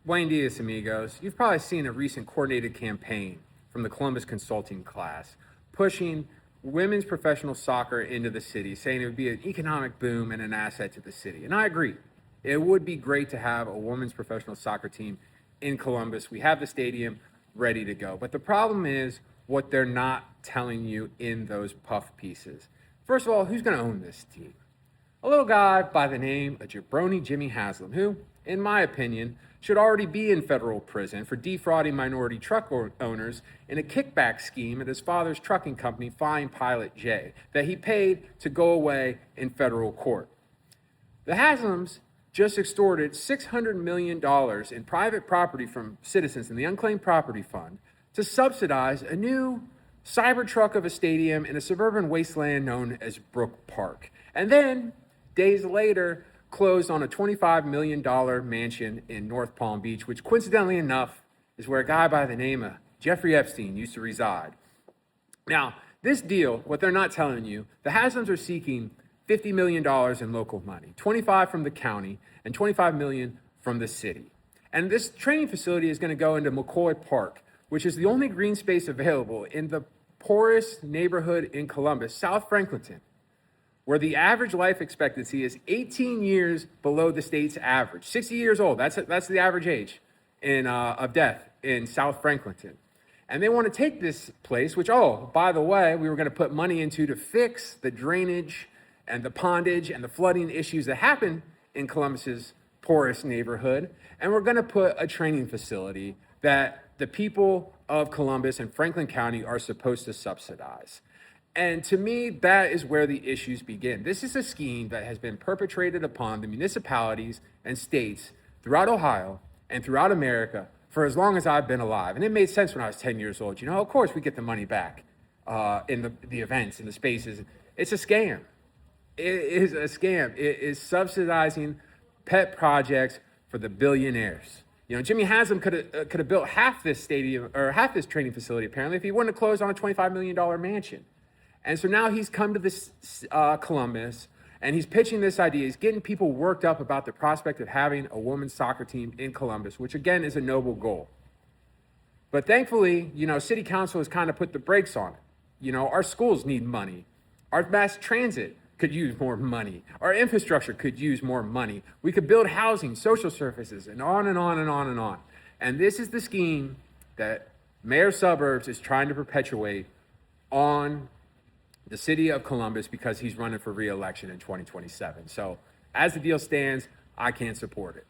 Buen dias, amigos. You've probably seen a recent coordinated campaign from the Columbus Consulting class pushing women's professional soccer into the city, saying it would be an economic boom and an asset to the city. And I agree. It would be great to have a women's professional soccer team in Columbus. We have the stadium ready to go. But the problem is what they're not telling you in those puff pieces. First of all, who's going to own this team? A little guy by the name of jabroni Jimmy Haslam, who, in my opinion, should already be in federal prison for defrauding minority truck owners in a kickback scheme at his father's trucking company, Flying Pilot J, that he paid to go away in federal court. The Haslams just extorted $600 million in private property from citizens in the Unclaimed Property Fund to subsidize a new Cybertruck of a stadium in a suburban wasteland known as Brook Park. And then, days later, closed on a $25 million mansion in North Palm Beach, which coincidentally enough is where a guy by the name of Jeffrey Epstein used to reside. Now, this deal, what they're not telling you, the Haslams are seeking $50 million in local money, 25 from the county and 25 million from the city. And this training facility is going to go into McCoy Park, which is the only green space available in the poorest neighborhood in Columbus, South Franklinton, where the average life expectancy is 18 years below the state's average. 60 years old, that's the average age of death in South Franklinton. And they want to take this place, which, oh, by the way, we were going to put money into to fix the drainage and the pondage and the flooding issues that happen in Columbus's poorest neighborhood. And we're going to put a training facility that the people of Columbus and Franklin County are supposed to subsidize. And to me, that is where the issues begin. This is a scheme that has been perpetrated upon the municipalities and states throughout Ohio and throughout America for as long as I've been alive. And it made sense when I was 10 years old. You know, of course we get the money back in the events, in the spaces. It's a scam. It is a scam. It is subsidizing pet projects for the billionaires. You know, Jimmy Haslam could have built half this stadium or half this training facility, apparently, if he wouldn't have closed on a $25 million mansion. And so now he's come to this Columbus, and he's pitching this idea. He's getting people worked up about the prospect of having a women's soccer team in Columbus, which, again, is a noble goal. But thankfully, you know, city council has kind of put the brakes on it. You know, our schools need money. Our mass transit could use more money. Our infrastructure could use more money. We could build housing, social services, and on and on and on and on. And this is the scheme that Mayor Suburbs is trying to perpetuate on the city of Columbus because he's running for re-election in 2027. So as the deal stands, I can't support it.